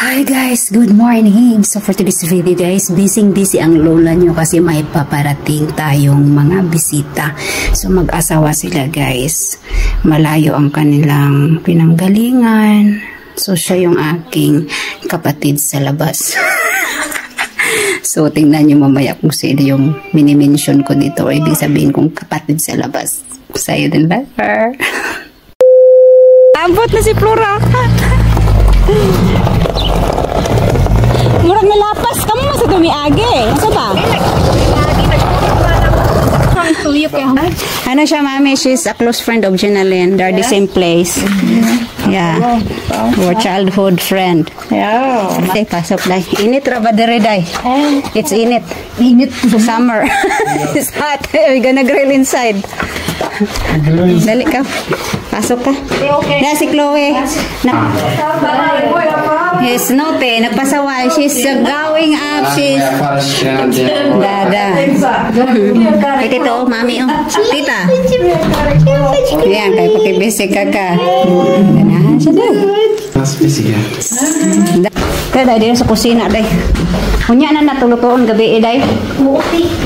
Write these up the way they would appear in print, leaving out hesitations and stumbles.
Hi guys, good morning. So for today's video guys, busy ang lola nyo kasi may paparating tayong mga bisita. So mag-asawa sila guys. Malayo ang kanilang pinanggalingan. So siya yung aking kapatid sa labas. So tingnan nyo mamaya kung sino yung mini-mention ko dito o ibig sabihin kong kapatid sa labas. Sayo din ba? Ambot na si Flora. Murang nalapas ka mo sa tumiage. Asa ba? Ano siya, mami? She's a close friend of Jenaline. They're the same place. Yeah. Our childhood friend. Yeah. Okay, pasok day. Init ra ba dire day? It's init. Init. Summer. It's hot. We're gonna grill inside. Dali ka. Pasok ka. Na si Chloe. Yes, no te. Nagpasaway. She's going up. She's... Dada. Ito, mami. Oh. Tita. Yan, kaya pakibisi ka ka. Ganahan siya daw. Kaya dahil din sa kusina, day. Kunya na natulutoon gabi, day.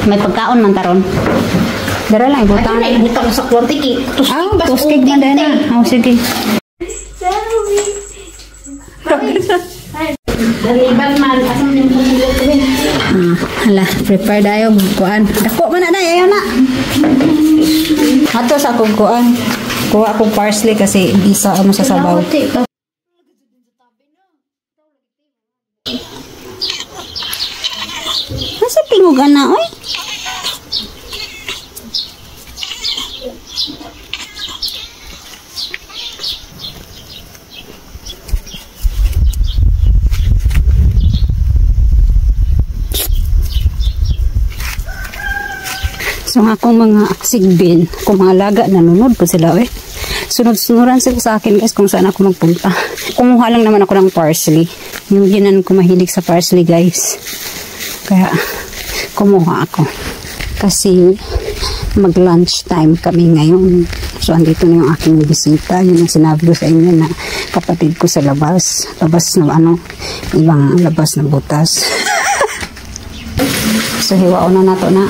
May pagkaon man taron. Dara lang, ibutang. Ibutang sa kwartiki. Tuskig na din na. Sige. Daliban man. Asam yung pagkakuin. Hala, prepare tayo. Kuhaan. Dako man na, day. Ayaw na. Ato sa akong kuhaan. Kuha akong parsley kasi bisa ano sa sabaw. Nasa tingog na, oy? So akong mga sigbin, kung mga laga, nanonood po sila eh. Sunod-sunuran sila sa akin guys kung saan ako magpunta. Kumuha lang naman ako ng parsley. Yung ginan ko mahilig sa parsley guys. Kaya kumuha ako. Kasi mag-lunch time kami ngayon. So andito na yung aking bisita. Yun ang sinabi ko sa inyo na kapatid ko sa labas. Labas na ano, ibang labas na butas. So hiwao na nato na.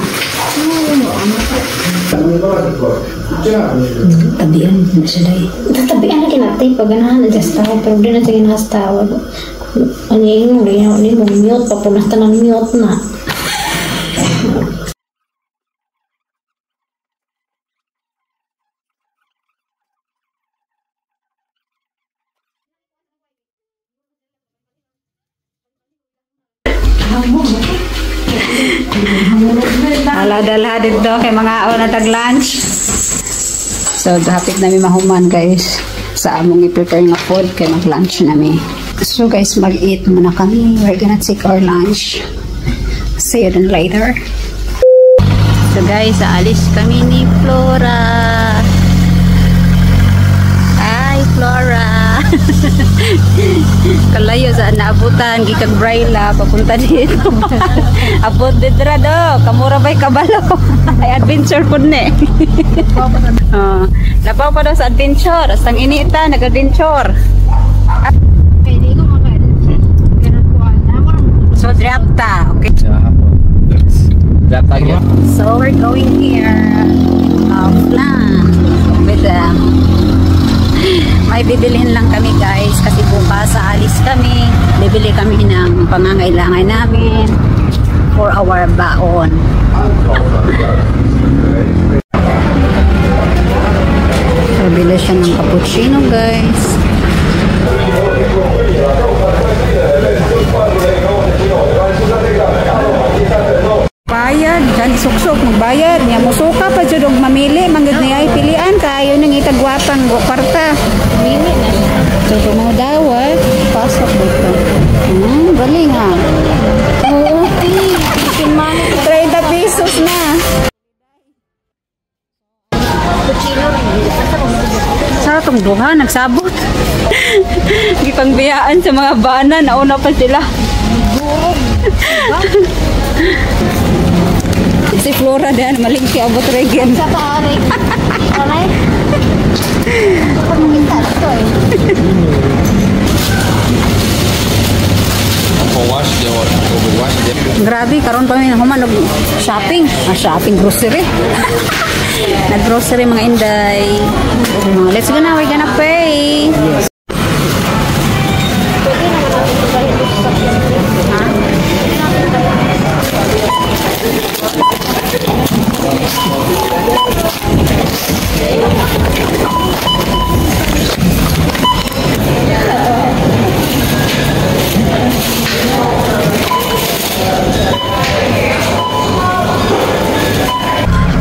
Tabian na siya dahi. Tabian na kinatay pag ganahan na just tawag pero di na siya ginahastawag. Ano yung mute papunas ka ng mute na. Alada-alada dito kay mga na tag-lunch. So, hapit namin mahuman guys sa among i-prepare nga food kay mag-lunch namin. So guys, mag-eat muna kami. We're gonna take our lunch. See you then later. So guys, aalis kami ni Flora. Hi Flora. Kalayo sa naabutan gikag Braila papunta dito. Abot ditra do, kamura bay kabalo. Ay adventure pud ne. Labaw pa daw sa adventure, astang inita nag-adventure. So drapta, okay. So we're going here offline with may bibilhin lang kami guys kasi bukas aalis kami, bibili kami ng pangangailangan namin for our baon. So bili siya ng cappuccino guys. Bayad, dyan suksok magbayad niya musuka pa dyan og mamili manggod niya ay pilian kayo nang itagwapang kwarta mili na so tumudaw pasok dito galing ha oo 30 pesos na sarap tong duha nagsabot gipang biyaan sa mga bana nauna pa sila si Flora dan maling si abot regen sa tarik. Alay. Pagkita to eh. Grabe, karon pa may human shopping. Shopping, grocery. Nag-grocery mga inday. Let's go na, we're gonna pay.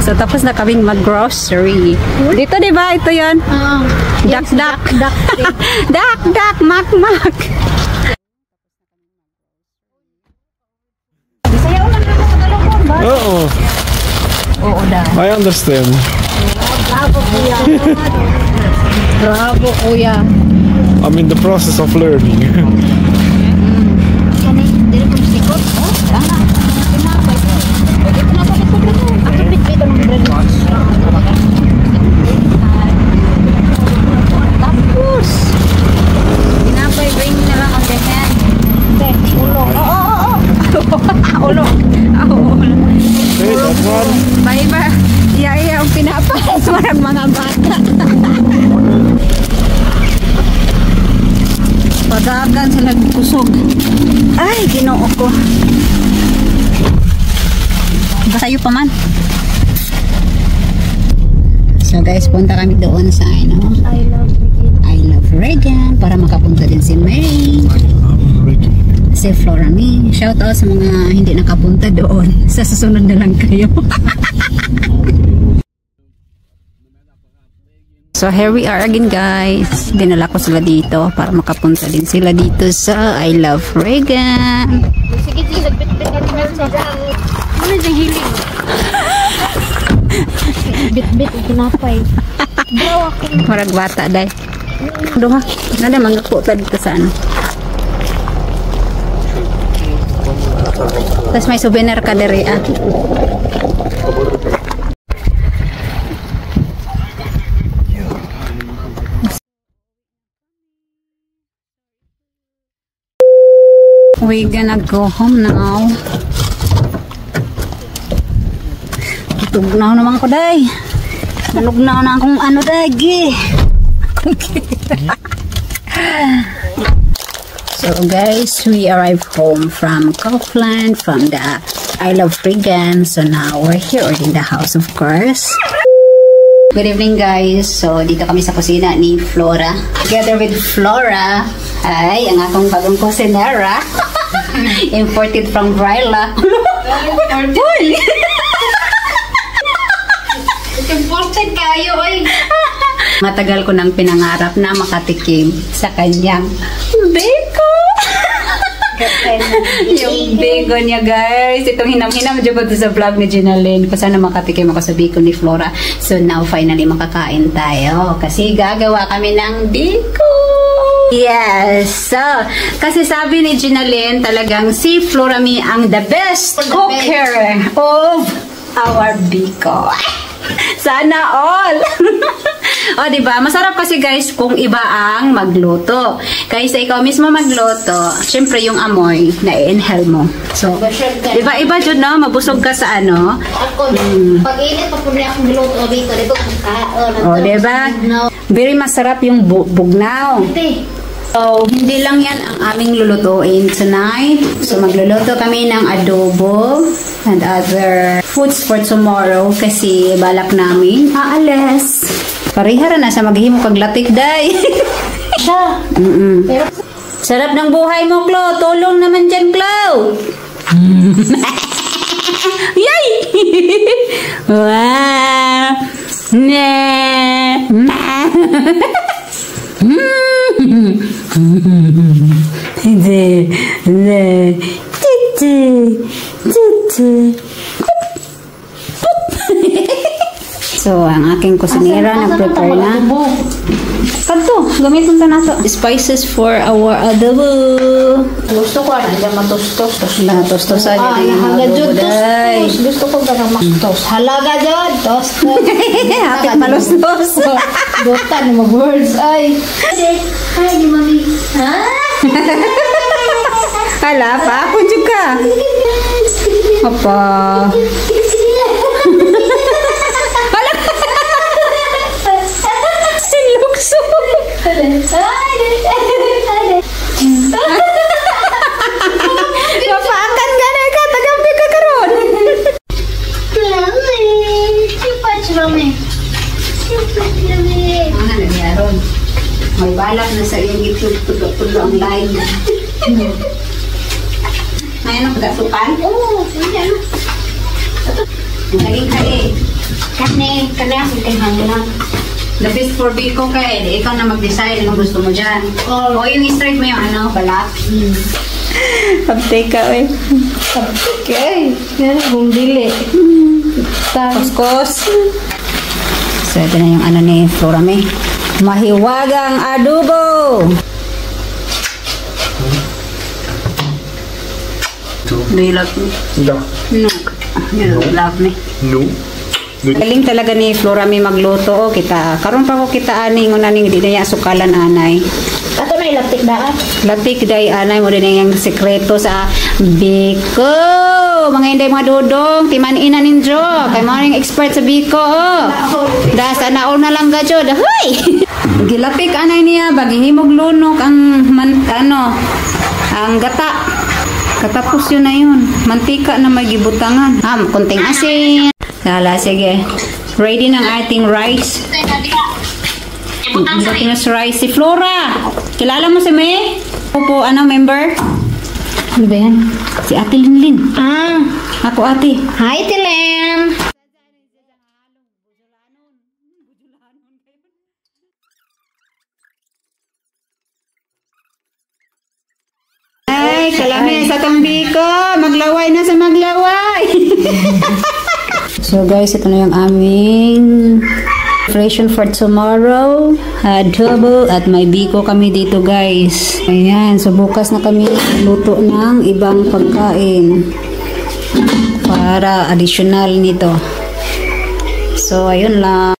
So, tapos na kaming mag-grocery. Dito, di ba? Ito yan. Duck, duck. Duck, duck, duck, mak, mak. Oo. Oo, da. I understand. Bravo, kuya. Bravo, kuya. I'm in the process of learning. Kani, dili ko sikot. Oh, tama. Tinapay. Pwede ko na bakit ko dito. Ako bitbit ang bread. Tapos. Tinapay, bring na lang ang ganyan. Ulo. Oo. Ulo. Ulo. Okay, that one. Bye-bye. Iya, ang pinapay. Marag mga bata. Padagan sila kusog. Ay, ginoo ko. Basayo pa man. So guys, punta kami doon sa ano, I Love Regan para makapunta din si Mary. Si Flora Me. Shout out sa mga hindi nakapunta doon. Sa susunod na lang kayo. So here we are again guys. Dinala ko sila dito para makapunta din sila dito sa I Love Regan. Sige, sige, nagbit-bit ka naman sa daan. Ano yung hiling? Bit-bit, tinapay. Bro, ako. Marag bata day. Duha. Nada mangakuta dito sa ano. Tapos may souvenir ka dere ah. We gonna go home now. Tugnaw naman ko day. Manugnaw na akong ano day. So guys, we arrived home from Kaufland, from the I Love Regan. So now we're here in the house, of course. Good evening guys. So dito kami sa kusina ni Flora. Together with Flora, ay ang akong bagong kusinera. Imported from Vrila. Imported? Imported kayo ay. Matagal ko nang pinangarap na makatikim sa kanyang beko. Yung beko niya guys. Itong hinam-hinam dyan ko sa vlog ni Ginalyn. Kung sana makatikim ako sa beko ni Flora. So now finally makakain tayo. Kasi gagawa kami ng beko. Yes. So, kasi sabi ni Ginalyn talagang si Flora Me ang the best cooker of our beko. Sana all. O, diba? Masarap kasi guys kung iba ang magluto. Kaysa ikaw mismo magluto, syempre yung amoy na i-inhale mo. So, diba iba dyan, no? Mabusog ka sa ano. Ako, pag-init pa po niya akong giluto o dito. Dito kung kaon. O, diba? Very masarap yung bugnaw. So, hindi lang yan ang aming lulutuin tonight. So, magluluto kami ng adobo and other foods for tomorrow kasi balak namin aalis. Parihara na sa maghihimo kag latik day. Siya. Sarap ng buhay mo, Klo. Tulong naman dyan, Klo. Yay! Wow! So, ang aking kusinera nag-prepare na. Kanto, gamitin ta nato. Spices for our adobo. Gusto ko na dyan matustos. Tostos aja din. Halaga dyan tostos. Gusto ko na mastos. Halaga dyan tostos. Hapit malustos. Dotan mo words. Ay. Hi, ni mami. Ha? Hala pa. Kung Apa? Sinlukso. Mapaakan ka na ka, tagampi ka karon. Ano niya ron? May balak na sa iyong YouTube tulo ang live. May ano pagkasukan? Oo, yan. Naging kaya Kane ako kinahanglan. the best for Biko kaya ikaw na mag-decide anong gusto mo dyan. O yung straight mo yung ano, balat. Abtay ka, eh. Okay. Yan, bumili. Kuskus. So, ito na yung ano ni Flora May. Mahiwagang adobo! Do you love me? No. No. You don't love me. No. Galing talaga ni Flora May magluto. O, kita. Karon pa ko kita aning unaning di na sukalan anay. Ato na ilaptik daan. Latik day anay mo din yung sekreto sa Biko. Mga hindi mga dudong, timan-ina ninyo. Kay mga yung expert sa Biko. Oh. Dasa naon na lang gadyo. Dahoy! Gilapik anay niya, bagihimog lunok ang ang gata. Katapos yun na yun. Mantika na may gibutangan. Kunting asin. Lala, sige. Ready ng ating rice. Hindi na rice. Si Flora! Kilala mo si May? Opo, member? Ano ba yan? Si Ate Linlin. Ako ate. Hi, Tilen! Ay, kalami sa tambi ko. Maglaway na sa maglaway. So guys, ito na yung aming preparation for tomorrow. Adobo at may biko kami dito guys. Ayan, so bukas na kami luto ng ibang pagkain para additional nito. So ayun lang.